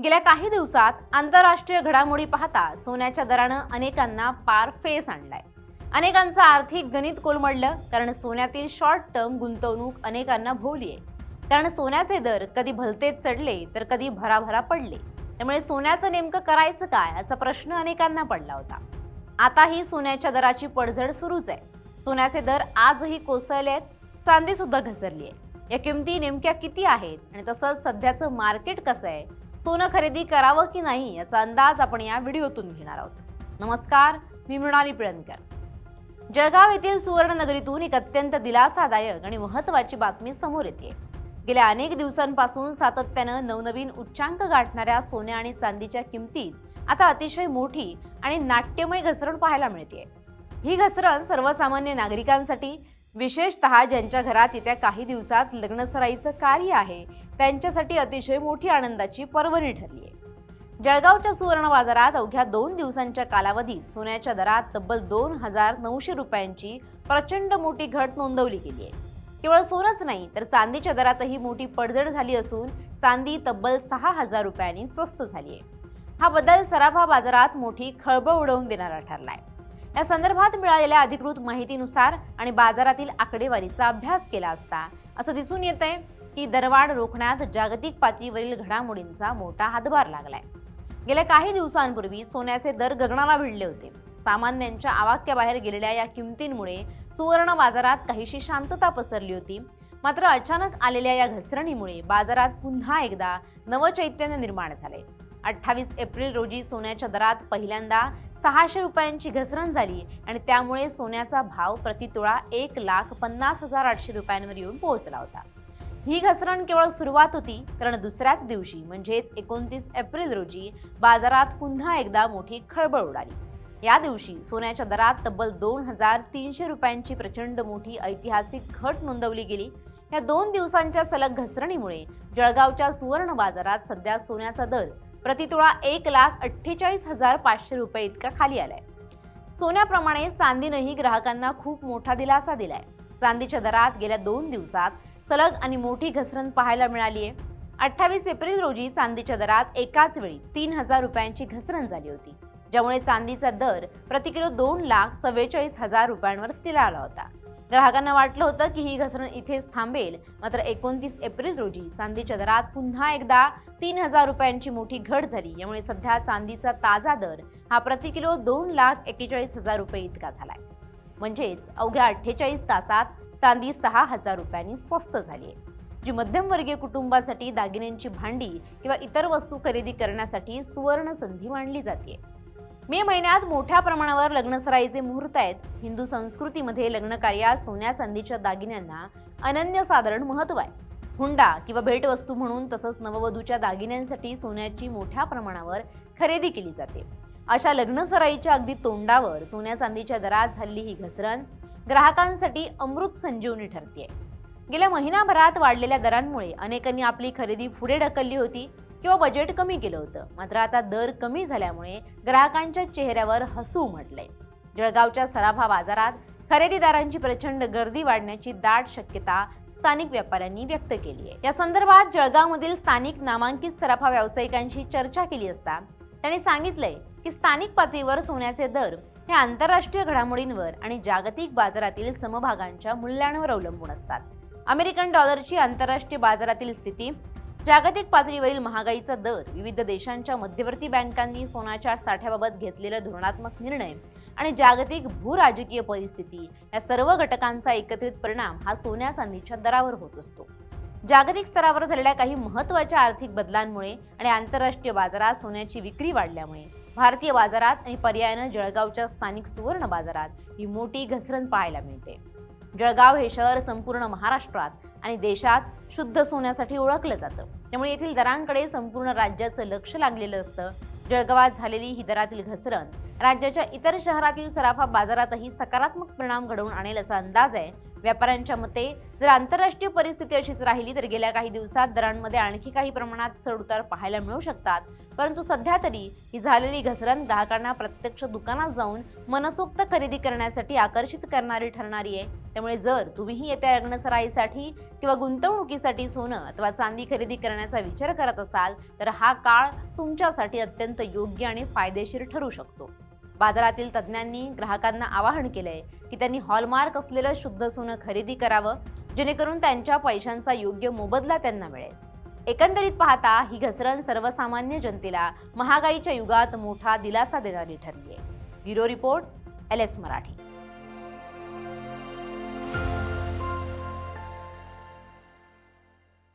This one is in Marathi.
गेल्या काही दिवसात आंतरराष्ट्रीय घडामोडी पाहता सोन्याच्या दरानं अनेकांना पार फेस आणलाय। अनेकांचं आर्थिक गणित कोलमडलं, कारण सोन्यातील शॉर्ट टर्म गुंतवणूक अनेकांना भोवली आहे। कारण सोन्याचे दर कधी भलतेच चढले तर कधी भराभरा पडले, त्यामुळे सोन्याचं नेमकं करायचं काय असा प्रश्न अनेकांना पडला होता। आताही सोन्याच्या दराची पडझड सुरूच आहे। सोन्याचे दर आजही कोसळले आहेत, चांदी सुद्धा घसरली आहे। या किमती नेमक्या किती आहेत आणि तसंच सध्याचं मार्केट कसं आहे, सोनं खरेदी करावं की नाही याचा अंदाज आपण या व्हिडिओतून घेणार आहोत। नमस्कार, मी मृणाली पिळणकर। जळगाव येथील सुवर्णनगरीतून एक अत्यंत दिलासादायक आणि महत्त्वाची बातमी समोर येते। गेल्या अनेक दिवसांपासून सातत्यानं नवनवीन उच्चांक गाठणाऱ्या सोन्या आणि चांदीच्या किमतीत आता अतिशय मोठी आणि नाट्यमय घसरण पाहायला मिळते। ही घसरण सर्वसामान्य नागरिकांसाठी, विशेषतः ज्यांच्या घरात येत्या काही दिवसात लग्नसराईचं कार्य आहे, त्यांच्यासाठी अतिशय मोठी आनंदाची पर्वणी ठरली आहे। जळगावच्या सुवर्ण बाजारात अवघ्या 2 दिवसांच्या कालावधीत सोन्याच्या दरात तब्बल 2,900 रुपयांची प्रचंड मोठी घट नोंदवली गेली आहे। केवळ सोनच नाही तर चांदीच्या दरातही मोठी पडझड झाली असून चांदी तब्बल 6,000 रुपयांनी स्वस्त झाली आहे। हा बदल सराफा बाजारात मोठी खळबळ उडवून देणारा ठरलाय। या संदर्भात मिळालेल्या अधिकृत माहितीनुसार आणि बाजारातील आकडेवारीचा अभ्यास केला असता असं दिसून येतंय की दरवाढ रोखण्यात जागतिक पातळीवरील घडामोडींचा मोठा हातभार लागलाय। गेल्या काही दिवसांपूर्वी सोन्याचे दर गगनाला भिडले होते। सामान्यांच्या आवाक्याबाहेर गेलेल्या या किमतींमुळे सुवर्ण बाजारात काहीशी शांतता पसरली होती। मात्र अचानक आलेल्या या घसरणीमुळे बाजारात पुन्हा एकदा नवचैतन्य निर्माण झाले। 28 एप्रिल रोजी सोन्याच्या दरात पहिल्यांदा 600 रुपयांची घसरण झाली आणि त्यामुळे सोन्याचा भाव प्रतितोळा 1,50,800 रुपयांवर येऊन पोहोचला होता। ही घसरण केवळ सुरुवात होती, कारण दुसऱ्याच दिवशी म्हणजेच 29 एप्रिल रोजी बाजारात पुन्हा एकदा मोठी खळबळ उडाली। या दिवशी सोन्याच्या दरात तब्बल 2,300 रुपयांची प्रचंड मोठी ऐतिहासिक घट नोंदवली गेली। या 2 दिवसांच्या सलग घसरणीमुळे जळगावच्या सुवर्ण बाजारात सध्या सोन्याचा दर प्रतितोळा 1,48,500 रुपये इतका खाली आलाय। सोन्याप्रमाणे चांदीनंही ग्राहकांना खूप मोठा दिलासा दिलाय। चांदीच्या दरात गेल्या 2 दिवसात सलग आणि मोठी घसरण पाहायला मिळाली आहे। 28 एप्रिल रोजी चांदीच्या दरात एकाच वेळी 3,000 रुपयांची घसरण झाली होती, ज्यामुळे चांदीचा दर प्रति किलो 2,44,000 रुपयांवर स्थिर आला होता। ग्राहकांना वाटलं होतं की ही घसरण इथेच थांबेल, मात्र 29 एप्रिल रोजी चांदीच्या दरात पुन्हा एकदा 3,000 रुपयांची मोठी घट झाली। यामुळे सध्या चांदीचा ताजा दर हा प्रति किलो 2,41,000 रुपये इतका झालाय। म्हणजेच अवघ्या 48 तासात चांदी 6,000 रुपयांनी स्वस्त झाली आहे, जी मध्यमवर्गीय कुटुंबासाठी दागिन्यांची भांडी किंवा इतर वस्तू खरेदी करण्यासाठी सुवर्ण संधी मानली जाते। मे महिन्यात मोठ्या प्रमाणावर लग्नसराईचे मुहूर्त आहेत। हिंदू संस्कृतीमध्ये लग्न कार्यात सोन्या चांदीच्या दागिन्यांना अनन्यसाधारण महत्त्व आहे। हुंडा किंवा भेटवस्तू म्हणून तसंच नववधूच्या दागिन्यांसाठी सोन्याची मोठ्या प्रमाणावर खरेदी केली जाते। अशा लग्नसराईच्या अगदी तोंडावर सोन्या चांदीच्या दरात झालेली ही घसरण ग्राहकांसाठी अमृत संजीवनी ठरते। गेल्या महिनाभरात वाढलेल्या दरांमुळे अनेकांनी आपली खरेदी पुढे ढकलली होती किंवा बजेट कमी केलं होतं। मात्र आता दर कमी झाल्यामुळे ग्राहकांच्या चेहऱ्यावर हसू उमटलंय। जळगावच्या सराफा बाजारात खरेदीदारांची प्रचंड गर्दी वाढण्याची दाट शक्यता स्थानिक व्यापाऱ्यांनी व्यक्त केली आहे। या संदर्भात जळगावमधील स्थानिक नामांकित सराफा व्यावसायिकांशी चर्चा केली असता त्यांनी सांगितलंय की स्थानिक पातळीवर सोन्याचे दर हे आंतरराष्ट्रीय घडामोडींवर आणि जागतिक बाजारातील समभागांच्या मूल्यांवर अवलंबून असतात। अमेरिकन डॉलरची आंतरराष्ट्रीय बाजारातील स्थिती, जागतिक पातळीवरील महागाईचा दर, विविध देशांच्या मध्यवर्ती बँकांनी सोन्याच्या साठ्याबाबत घेतलेले धोरणात्मक निर्णय आणि जागतिक भूराजकीय परिस्थिती या सर्व घटकांचा एकत्रित परिणाम हा सोन्या चांदीच्या दरावर होत असतो। जागतिक स्तरावर झालेल्या काही महत्त्वाच्या आर्थिक बदलांमुळे आणि आंतरराष्ट्रीय बाजारात सोन्याची विक्री वाढल्यामुळे भारतीय बाजारात आणि पर्यायाने जळगावच्या स्थानिक सुवर्ण बाजारात ही मोठी घसरण पाहायला मिळते। जळगाव हे शहर संपूर्ण महाराष्ट्रात आणि देशात शुद्ध सोन्यासाठी ओळखलं जातं, त्यामुळे येथील दरांकडे संपूर्ण राज्याचं लक्ष लागलेलं असतं। जळगावात झालेली ही दरातील घसरण राज्याच्या इतर शहरातील सराफा बाजारातही सकारात्मक परिणाम घडवून आणेल असा अंदाज आहे। व्यापाऱ्यांच्या मते जर आंतरराष्ट्रीय परिस्थिती अशीच राहिली तर गेल्या काही दिवसात दरांमध्ये आणखी काही प्रमाणात चढउतार पाहायला मिळू शकतात, परंतु सध्या तरी ही झालेली घसरण ग्राहकांना प्रत्यक्ष दुकानात जाऊन मनसोक्त खरेदी करण्यासाठी आकर्षित करणारी ठरणारी आहे. त्यामुळे जर तुम्हीही येत्या लग्नसराईसाठी किंवा गुंतवणुकीसाठी सोनं अथवा चांदी खरेदी करण्याचा विचार करत असाल तर हा काळ तुमच्यासाठी अत्यंत योग्य आणि फायदेशीर ठरू शकतो. बाजारातील तज्ज्ञांनी ग्राहकांना आवाहन केलंय की त्यांनी हॉलमार्क असलेलं शुद्ध सोनं खरेदी करावं, जेणेकरून त्यांच्या पैशांचा योग्य मोबदला त्यांना मिळेल. एकंदरीत पाहता ही घसरण सर्वसामान्य जनतेला महागाईच्या युगात मोठा दिलासा देणारी ठरली आहे. Bureau report, LS Marathi.